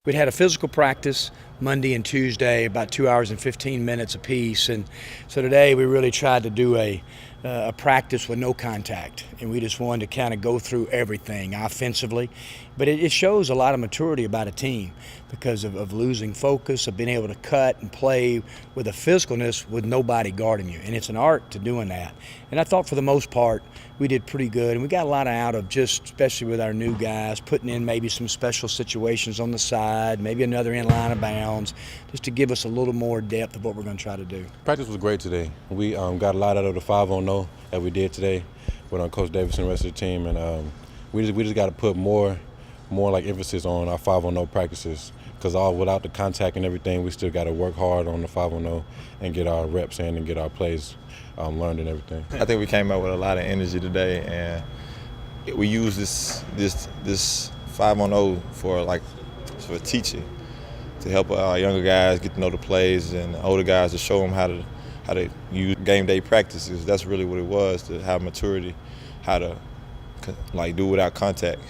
We'd had a physical practice Monday and Tuesday, about 2 hours and 15 minutes apiece, and so today we really tried to do a practice with no contact, and we just wanted to kind of go through everything offensively. But it shows a lot of maturity about a team because of losing focus, of being able to cut and play with a physicalness with nobody guarding you, and it's an art to doing that. And I thought for the most part we did pretty good, and we got a lot out of just, especially with our new guys, putting in maybe some special situations on the side, maybe another in line of bounds, just to give us a little more depth of what we're going to try to do. Practice was great today. We got a lot out of the 5-on-0 that we did today with Coach Davis and the rest of the team, and we just got to put more like emphasis on our 5-on-0 practices, because without the contact and everything, we still got to work hard on the 5-on-0 and get our reps in and get our plays learned and everything. I think we came out with a lot of energy today, and we use this 5-on-0 for teaching, to help our younger guys get to know the plays and the older guys to show them how to use game day practices. That's really what it was, to have maturity, how to do without contact.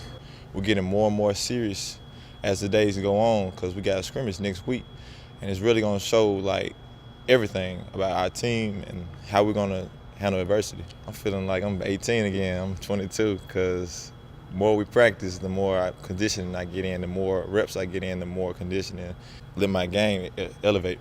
We're getting more and more serious as the days go on, because we got a scrimmage next week, and it's really going to show everything about our team and how we're going to handle adversity. I'm feeling like I'm 18 again. I'm 22, because the more we practice, the more conditioning I get in, the more reps I get in, the more conditioning, let my game elevate.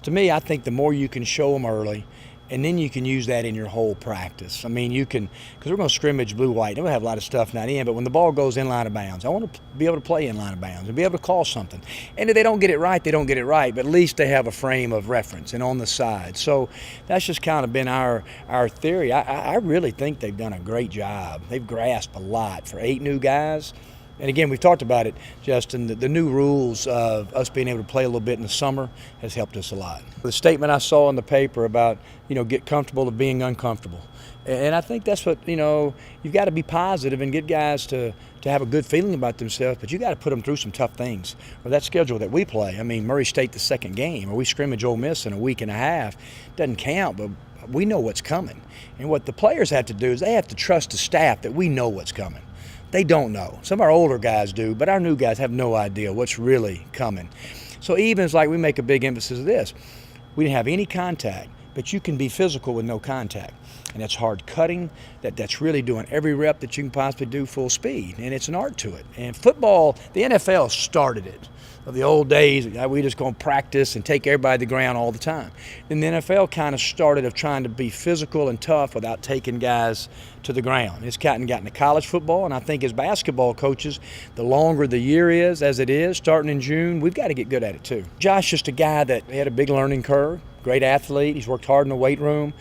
To me, I think the more you can show them early, and then you can use that in your whole practice. I mean, you can, because we're going to scrimmage blue-white. We'll have a lot of stuff not in, but when the ball goes in line of bounds, I want to be able to play in line of bounds and be able to call something. And if they don't get it right, they don't get it right, but at least they have a frame of reference and on the side. So that's just kind of been our theory. I really think they've done a great job. They've grasped a lot for 8 new guys. And again, we've talked about it, Justin, the new rules of us being able to play a little bit in the summer has helped us a lot. The statement I saw in the paper about, get comfortable of being uncomfortable. And I think that's what, you've got to be positive and get guys to have a good feeling about themselves, but you got to put them through some tough things. Or that schedule that we play, Murray State the second game, or we scrimmage Ole Miss in a week and a half, doesn't count, but we know what's coming. And what the players have to do is they have to trust the staff that we know what's coming. They don't know. Some of our older guys do, but our new guys have no idea what's really coming. So even it's like we make a big emphasis of this. We didn't have any contact, but you can be physical with no contact. And that's hard cutting, that's really doing every rep that you can possibly do full speed. And it's an art to it. And football, the NFL started it. Of the old days, we just going to practice and take everybody to the ground all the time. Then the NFL kind of started of trying to be physical and tough without taking guys to the ground. It's gotten to college football, and I think as basketball coaches, the longer the year is, as it is, starting in June, we've got to get good at it too. Josh just a guy that had a big learning curve, great athlete. He's worked hard in the weight room.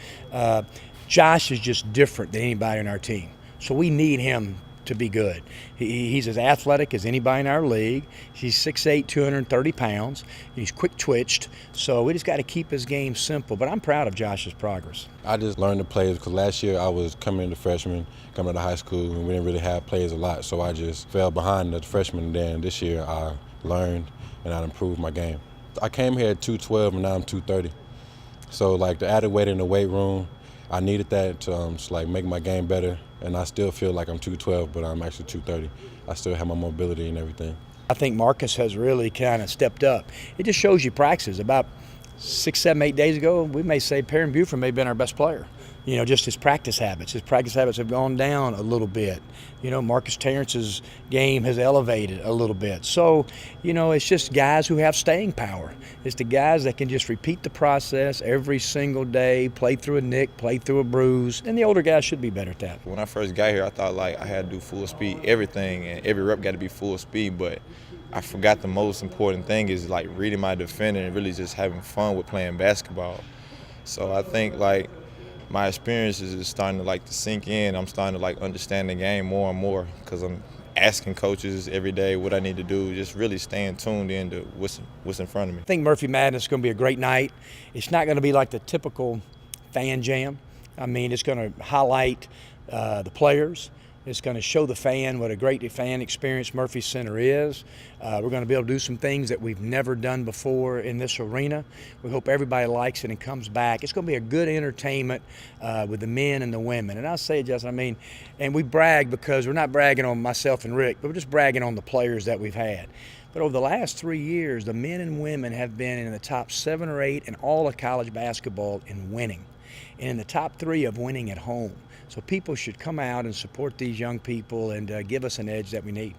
Josh is just different than anybody in our team, so we need him to be good. He's as athletic as anybody in our league. He's 6'8", 230 pounds. He's quick-twitched, so we just got to keep his game simple. But I'm proud of Josh's progress. I just learned the plays, because last year I was coming into freshman, coming to high school, and we didn't really have plays a lot, so I just fell behind the freshman. And then this year I learned and I improved my game. I came here at 212 and now I'm 230. So the added weight in the weight room, I needed that to make my game better. And I still feel like I'm 212, but I'm actually 230. I still have my mobility and everything. I think Marcus has really kind of stepped up. It just shows you practices. About 6, 7, 8 days ago, we may say Perrin Buford may have been our best player. Just his practice habits. His practice habits have gone down a little bit. Marcus Tarrance's game has elevated a little bit. So, it's just guys who have staying power. It's the guys that can just repeat the process every single day, play through a nick, play through a bruise, and the older guys should be better at that. When I first got here, I thought I had to do full speed, everything, and every rep got to be full speed, but I forgot the most important thing is reading my defender and really just having fun with playing basketball. So I think my experiences is starting to sink in. I'm starting to understand the game more and more, because I'm asking coaches every day what I need to do, just really staying tuned in to what's in front of me. I think Murphy Madness is going to be a great night. It's not going to be like the typical fan jam. It's going to highlight the players, It's going to show the fan what a great fan experience Murphy Center is. We're going to be able to do some things that we've never done before in this arena. We hope everybody likes it and comes back. It's going to be a good entertainment with the men and the women. And I'll say it, Justin, I mean, and we brag because we're not bragging on myself and Rick, but we're just bragging on the players that we've had. But over the last 3 years, the men and women have been in the top 7 or 8 in all of college basketball in winning, and in the top 3 of winning at home. So people should come out and support these young people and give us an edge that we need.